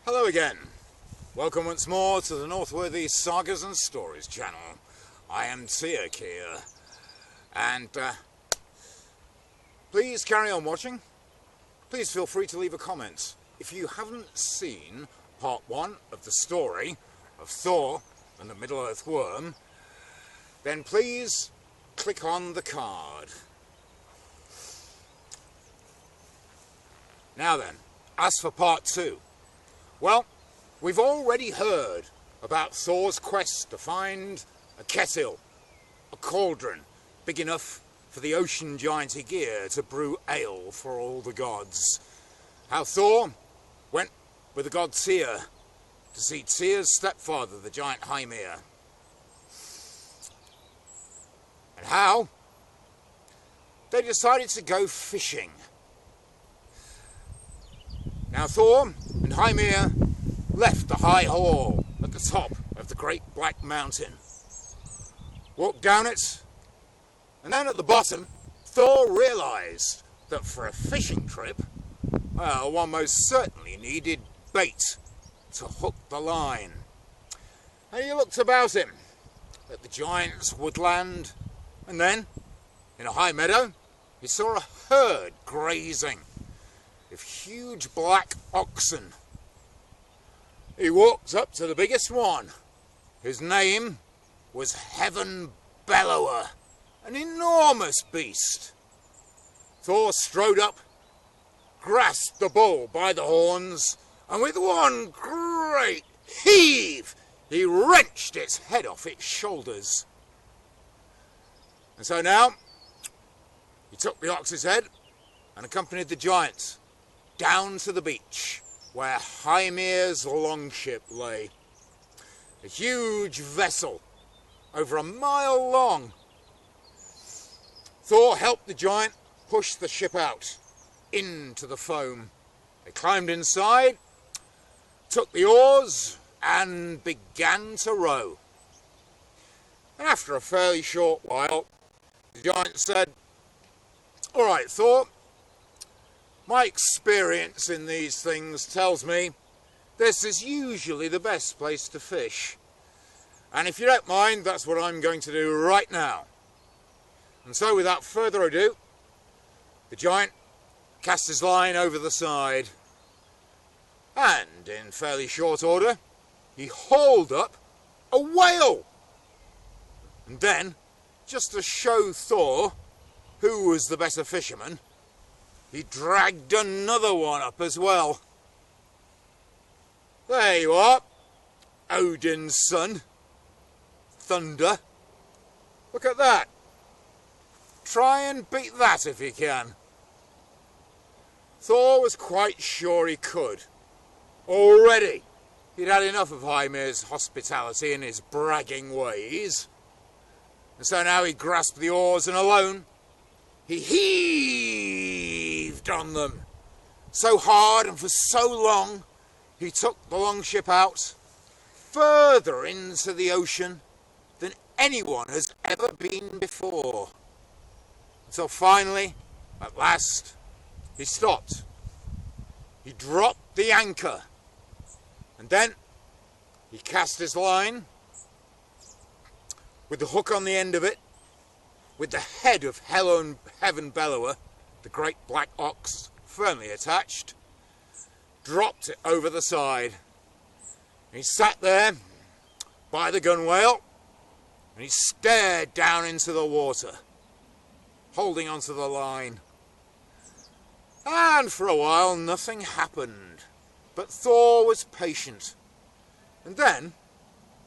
Hello again. Welcome once more to the Northworthy Sagas and Stories channel. I am Thor here. And please carry on watching. Please feel free to leave a comment. If you haven't seen part 1 of the story of Thor and the Middle-earth worm, then please click on the card. Now then, as for part 2, well, we've already heard about Thor's quest to find a kettle, a cauldron, big enough for the ocean giant Aegir to brew ale for all the gods. How Thor went with the god Tyr to see Tyr's stepfather, the giant Hymir. And how they decided to go fishing. Now Thor and Hymir left the high hall at the top of the great black mountain, walked down it, and then at the bottom Thor realised that for a fishing trip, well, one most certainly needed bait to hook the line. And he looked about him at the giant's woodland, and then in a high meadow he saw a herd grazing with huge black oxen. He walked up to the biggest one, whose name was Heaven Bellower, an enormous beast. Thor strode up, grasped the bull by the horns, and with one great heave, he wrenched its head off its shoulders. And so now, he took the ox's head and accompanied the giant down to the beach where Hymir's longship lay. A huge vessel, over a mile long. Thor helped the giant push the ship out into the foam. They climbed inside, took the oars, and began to row. And after a fairly short while, the giant said, "All right, Thor, my experience in these things tells me this is usually the best place to fish. And if you don't mind, that's what I'm going to do right now." And so without further ado, the giant cast his line over the side. And in fairly short order, he hauled up a whale. And then, just to show Thor who was the better fisherman, he dragged another one up as well. There you are, Odin's son, Thunder. Look at that. Try and beat that if you can. Thor was quite sure he could. Already, he'd had enough of Hymir's hospitality and his bragging ways. And so now he grasped the oars and alone, he heaved on them so hard and for so long, he took the longship out further into the ocean than anyone has ever been before. Until finally, at last, he stopped. He dropped the anchor, and then he cast his line with the hook on the end of it, with the head of Heaven Bellower, the great black ox, firmly attached, dropped it over the side. He sat there by the gunwale and he stared down into the water, holding onto the line. And for a while nothing happened, but Thor was patient. And then,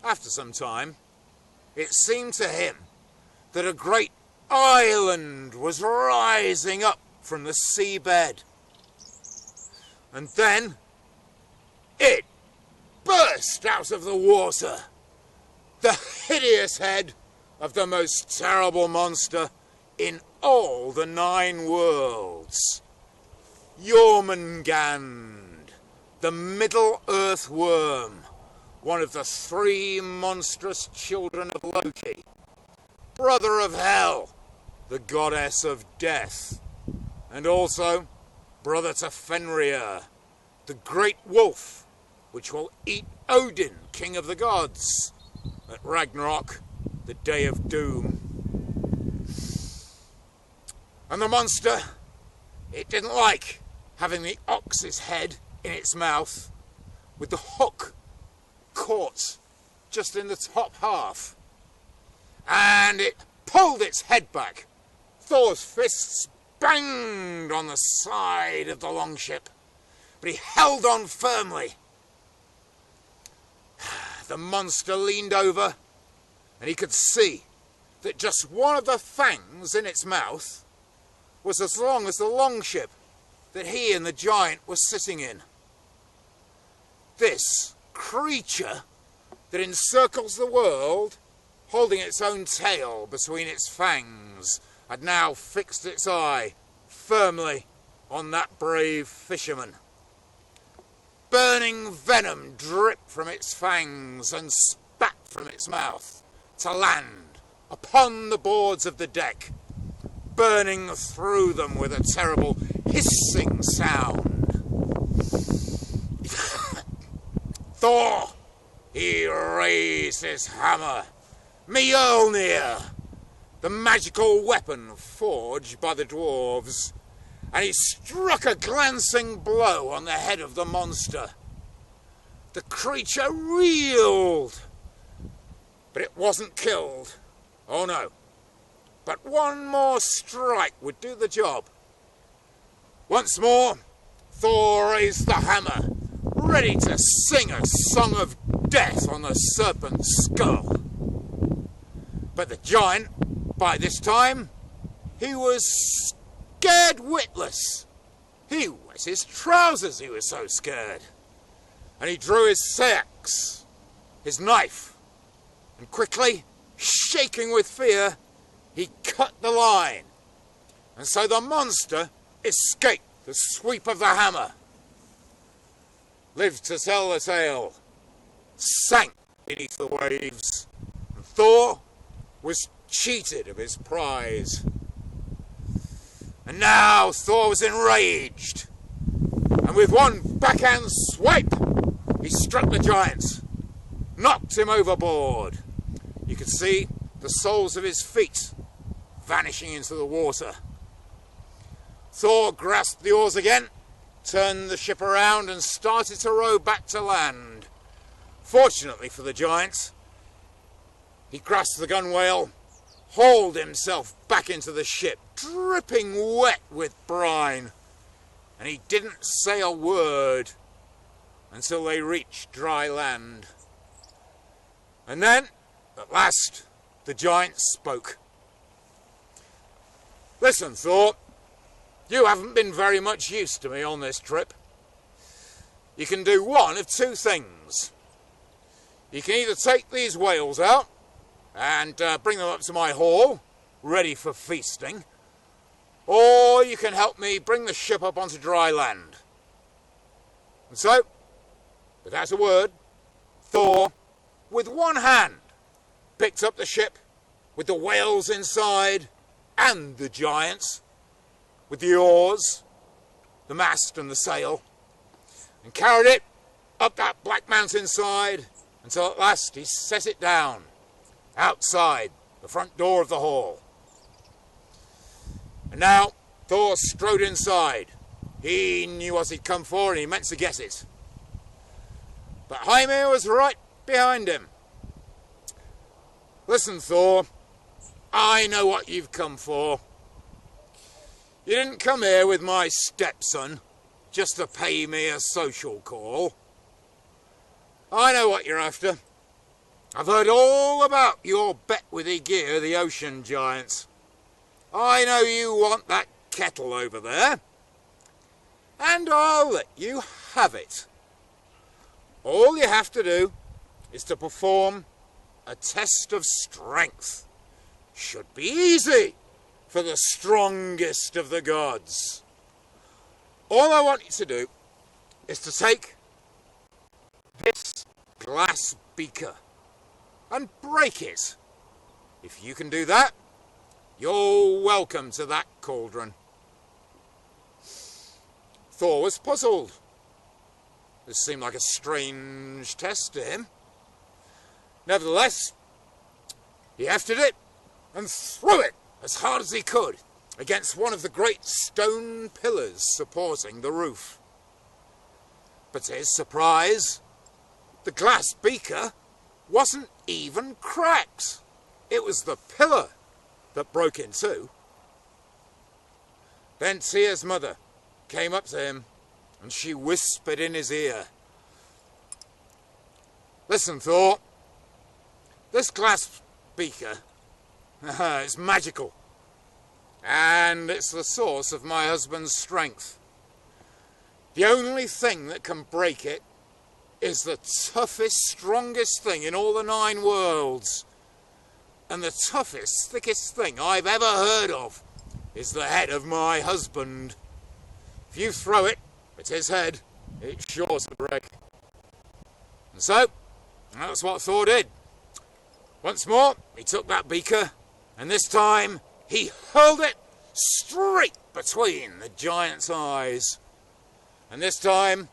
after some time, it seemed to him that a great island was rising up from the seabed. And then it burst out of the water, the hideous head of the most terrible monster in all the 9 worlds. Jormungand, the Middle-earth worm, one of the 3 monstrous children of Loki, brother of Hel, the goddess of death, and also brother to Fenrir, the great wolf which will eat Odin, king of the gods, at Ragnarok, the day of doom. And the monster, it didn't like having the ox's head in its mouth, with the hook caught just in the top half. And it pulled its head back. Thor's fists banged on the side of the longship, but he held on firmly. The monster leaned over, and he could see that just one of the fangs in its mouth was as long as the longship that he and the giant were sitting in. This creature that encircles the world, holding its own tail between its fangs, had now fixed its eye firmly on that brave fisherman. Burning venom dripped from its fangs and spat from its mouth to land upon the boards of the deck, burning through them with a terrible hissing sound. Thor, he raised his hammer, Mjolnir, the magical weapon forged by the dwarves, and he struck a glancing blow on the head of the monster. The creature reeled, but it wasn't killed. Oh no. But one more strike would do the job. Once more, Thor raised the hammer, ready to sing a song of death on the serpent's skull. But the giant, by this time, he was scared witless. He wet his trousers, he was so scared. And he drew his axe, his knife, and quickly, shaking with fear, he cut the line. And so the monster escaped the sweep of the hammer, lived to tell the tale, sank beneath the waves, and Thor was cheated of his prize. And now Thor was enraged, and with one backhand swipe, he struck the giant, knocked him overboard. You could see the soles of his feet vanishing into the water. Thor grasped the oars again, turned the ship around and started to row back to land. Fortunately for the giant, he grasped the gunwale, hauled himself back into the ship, dripping wet with brine, and he didn't say a word until they reached dry land. And then, at last, the giant spoke. Listen, Thor, you haven't been very much use to me on this trip. You can do one of two things. You can either take these whales out and bring them up to my hall, ready for feasting, or you can help me bring the ship up onto dry land. And so, without a word, Thor, with one hand, picked up the ship with the whales inside and the giants, with the oars, the mast and the sail, and carried it up that black mountainside until at last he set it down outside the front door of the hall. And now Thor strode inside. He knew what he'd come for and he meant to get it. But Hymir was right behind him. Listen, Thor, I know what you've come for. You didn't come here with my stepson just to pay me a social call. I know what you're after. I've heard all about your bet with Aegir, the ocean giant. I know you want that kettle over there, and I'll let you have it. All you have to do is to perform a test of strength. Should be easy for the strongest of the gods. All I want you to do is to take this glass beaker and break it. If you can do that, you're welcome to that cauldron. Thor was puzzled. This seemed like a strange test to him. Nevertheless, he hefted it and threw it as hard as he could against one of the great stone pillars supporting the roof. But to his surprise, the glass beaker wasn't even cracked. It was the pillar that broke in two. Then Tyr's mother came up to him and she whispered in his ear, "Listen, Thor, this glass beaker, it's magical, and it's the source of my husband's strength. The only thing that can break it is the toughest, strongest thing in all the 9 worlds. And the toughest, thickest thing I've ever heard of is the head of my husband. If you throw it at his head, it's sure to break." And so, that's what Thor did. Once more, he took that beaker, and this time he hurled it straight between the giant's eyes. And this time,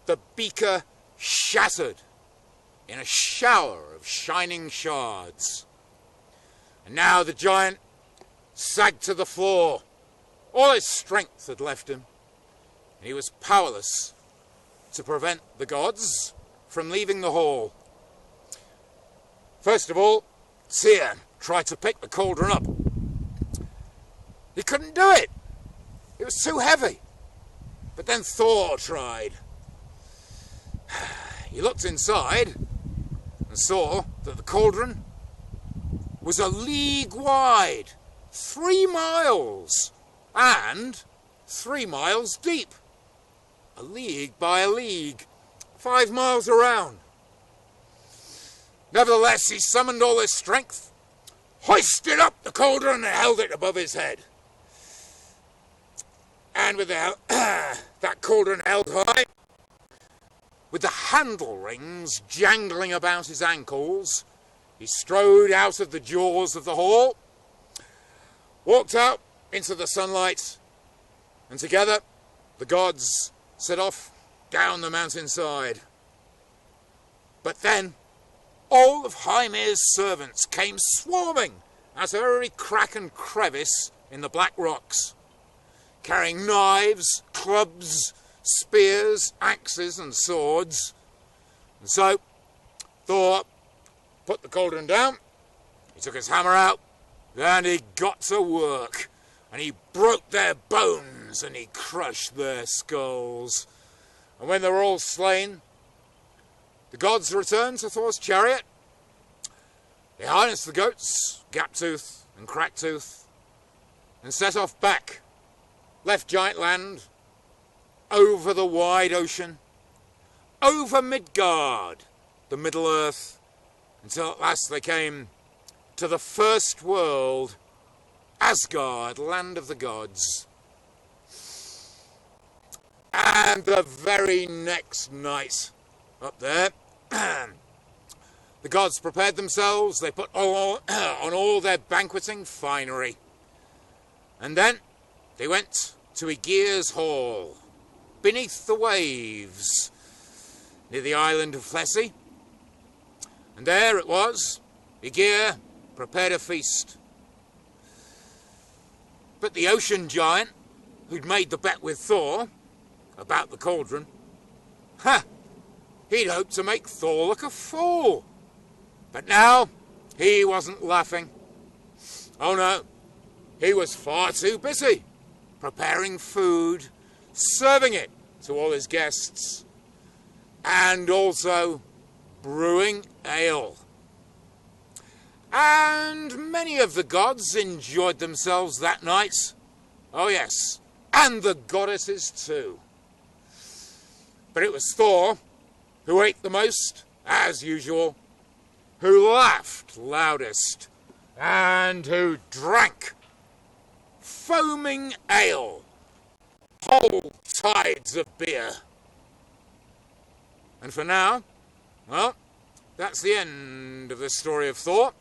the beaker shattered in a shower of shining shards. And now the giant sagged to the floor. All his strength had left him, and he was powerless to prevent the gods from leaving the hall. First of all, Tyr tried to pick the cauldron up. He couldn't do it. It was too heavy. But then Thor tried. He looked inside and saw that the cauldron was a league wide, 3 miles, and 3 miles deep. A league by a league, 5 miles around. Nevertheless, he summoned all his strength, hoisted up the cauldron and held it above his head. And with that cauldron held high, with the handle rings jangling about his ankles, he strode out of the jaws of the hall, walked out into the sunlight, and together the gods set off down the mountainside. But then all of Hymir's servants came swarming out of every crack and crevice in the black rocks, carrying knives, clubs, spears, axes and swords. And so Thor put the cauldron down, he took his hammer out, and he got to work. And he broke their bones and he crushed their skulls. And when they were all slain, the gods returned to Thor's chariot. They harnessed the goats, Gaptooth and Cracktooth, and set off back, left Giant Land, over the wide ocean, over Midgard, the Middle Earth, until at last they came to the first world, Asgard, land of the gods. And the very next night, up there, the gods prepared themselves. They put on all their banqueting finery. And then they went to Aegir's hall, beneath the waves, near the island of Flessie. And there it was, Aegir prepared a feast. But the ocean giant, who'd made the bet with Thor about the cauldron, he'd hoped to make Thor look a fool. But now, he wasn't laughing. Oh no, he was far too busy preparing food, serving it to all his guests, and also brewing ale. And many of the gods enjoyed themselves that night. Oh yes, and the goddesses too. But it was Thor who ate the most, as usual, who laughed loudest, and who drank foaming ale, whole tides of beer. And for now, well, that's the end of this story of Thor.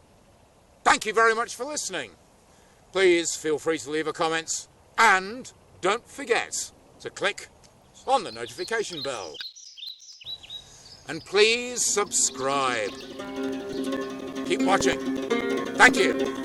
Thank you very much for listening. Please feel free to leave a comment, and don't forget to click on the notification bell. and please subscribe. Keep watching. Thank you.